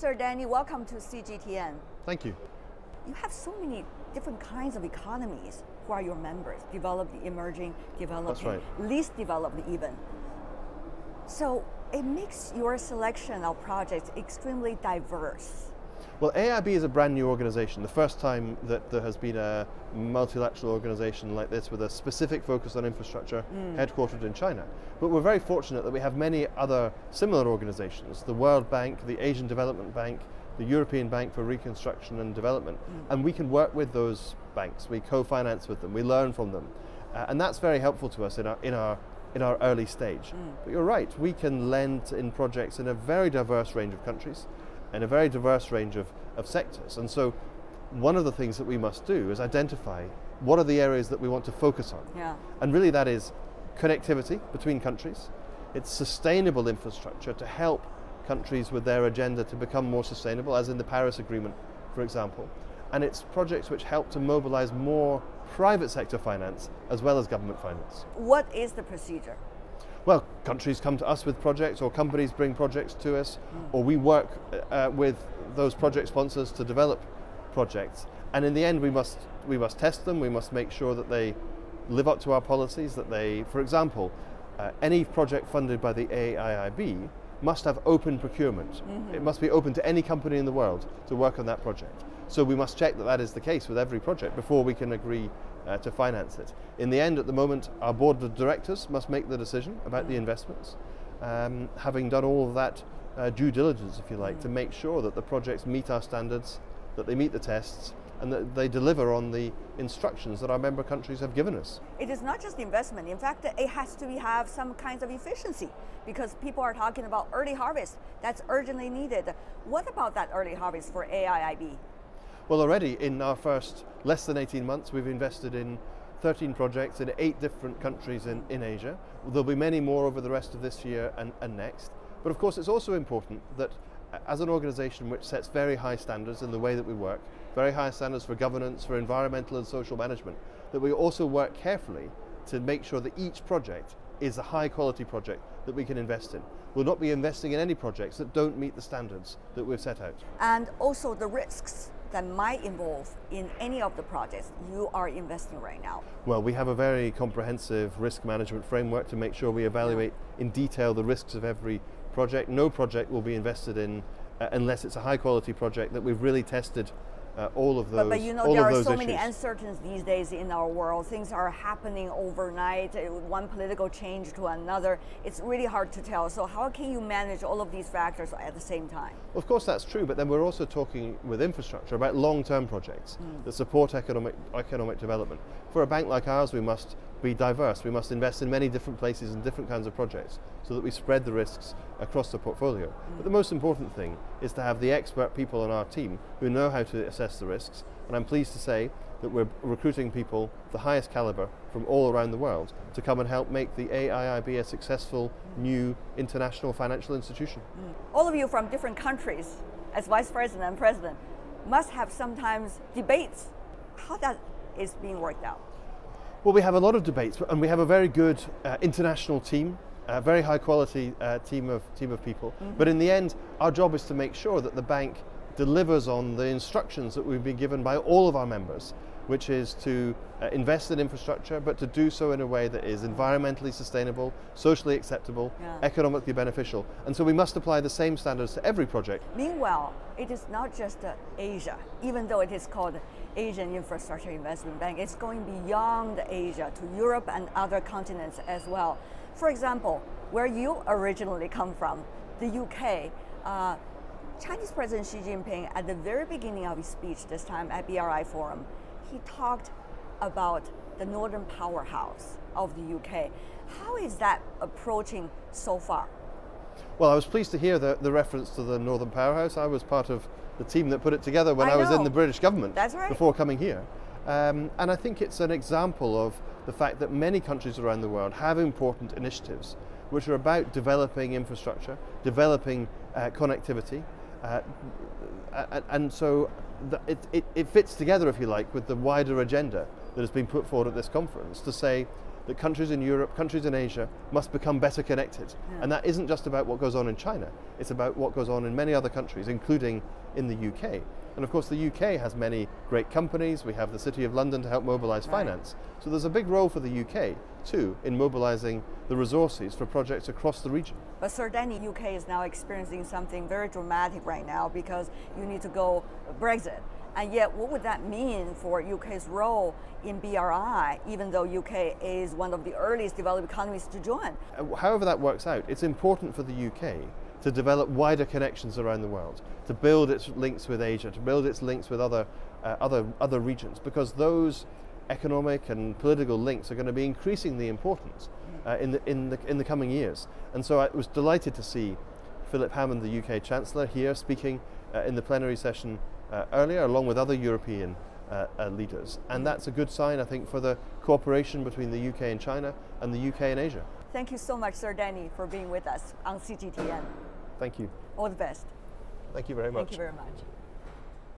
Mr. Danny, welcome to CGTN. Thank you. You have so many different kinds of economies who are your members, developed, emerging, developing, That's right. least developed even. So it makes your selection of projects extremely diverse. Well, AIIB is a brand new organization, the first time that there has been a multilateral organization like this with a specific focus on infrastructure headquartered in China. But we're very fortunate that we have many other similar organizations, the World Bank, the Asian Development Bank, the European Bank for Reconstruction and Development, and we can work with those banks, we co-finance with them, we learn from them, and that's very helpful to us in our early stage. But you're right, we can lend in projects in a very diverse range of countries, and a very diverse range of sectors. And so one of the things that we must do is identify what are the areas that we want to focus on. Yeah. And really that is connectivity between countries, it's sustainable infrastructure to help countries with their agenda to become more sustainable, as in the Paris Agreement, for example. And it's projects which help to mobilize more private sector finance as well as government finance. What is the procedure? Well, countries come to us with projects, or companies bring projects to us, or we work with those project sponsors to develop projects. And in the end, we must test them. We must make sure that they live up to our policies. That they, for example, any project funded by the AIIB must have open procurement. It must be open to any company in the world to work on that project. So we must check that that is the case with every project before we can agree to finance it. In the end, at the moment, our board of directors must make the decision about the investments, having done all of that due diligence, if you like, to make sure that the projects meet our standards, that they meet the tests, and that they deliver on the instructions that our member countries have given us. It is not just investment. In fact, it has to have some kinds of efficiency, because people are talking about early harvest. That's urgently needed. What about that early harvest for AIIB? Well, already in our first less than 18 months, we've invested in 13 projects in 8 different countries in Asia. There'll be many more over the rest of this year and next. But of course, it's also important that as an organization which sets very high standards in the way that we work, very high standards for governance, for environmental and social management, that we also work carefully to make sure that each project is a high quality project that we can invest in. We'll not be investing in any projects that don't meet the standards that we've set out. And also the risks that might involve in any of the projects you are investing right now? Well, we have a very comprehensive risk management framework to make sure we evaluate in detail the risks of every project. No project will be invested in unless it's a high quality project that we've really tested all of those. But you know, there are so many uncertainties these days in our world. Things are happening overnight, one political change to another. It's really hard to tell. So how can you manage all of these factors at the same time? Of course that's true, but then we're also talking with infrastructure about long-term projects that support economic development. For a bank like ours, we must be diverse. We must invest in many different places and different kinds of projects so that we spread the risks across the portfolio. But the most important thing is to have the expert people on our team who know how to assess the risks, and I'm pleased to say that we're recruiting people of the highest caliber from all around the world to come and help make the AIIB a successful new international financial institution. All of you from different countries, as vice president and president, must have sometimes debates. How that is being worked out? Well, we have a lot of debates, and we have a very good international team, a very high quality team of people. But in the end, our job is to make sure that the bank delivers on the instructions that we've been given by all of our members, which is to invest in infrastructure, but to do so in a way that is environmentally sustainable, socially acceptable, economically beneficial. And so we must apply the same standards to every project. Meanwhile, it is not just Asia. Even though it is called Asian Infrastructure Investment Bank, it's going beyond Asia to Europe and other continents as well. For example, where you originally come from, the UK, Chinese President Xi Jinping, at the very beginning of his speech this time at BRI Forum, he talked about the Northern Powerhouse of the UK. How is that approaching so far? Well, I was pleased to hear the reference to the Northern Powerhouse. I was part of the team that put it together when I was in the British government. That's right. Before coming here. And I think it's an example of the fact that many countries around the world have important initiatives which are about developing infrastructure, developing connectivity, and so it fits together, if you like, with the wider agenda that has been put forward at this conference to say that countries in Europe, countries in Asia must become better connected. And that isn't just about what goes on in China, it's about what goes on in many other countries, including in the UK. And of course the UK has many great companies, we have the City of London to help mobilise finance. So there's a big role for the UK too in mobilising the resources for projects across the region. But Sir Danny, UK is now experiencing something very dramatic right now because you need to go Brexit. And yet, what would that mean for UK's role in BRI, even though UK is one of the earliest developed economies to join? However that works out, it's important for the UK to develop wider connections around the world, to build its links with Asia, to build its links with other regions, because those economic and political links are going to be increasingly important in the coming years. And so I was delighted to see Philip Hammond, the UK Chancellor, here speaking in the plenary session earlier, along with other European leaders. And that's a good sign, I think, for the cooperation between the UK and China and the UK and Asia. Thank you so much, Sir Danny, for being with us on CGTN. Thank you. All the best. Thank you very much. Thank you very much.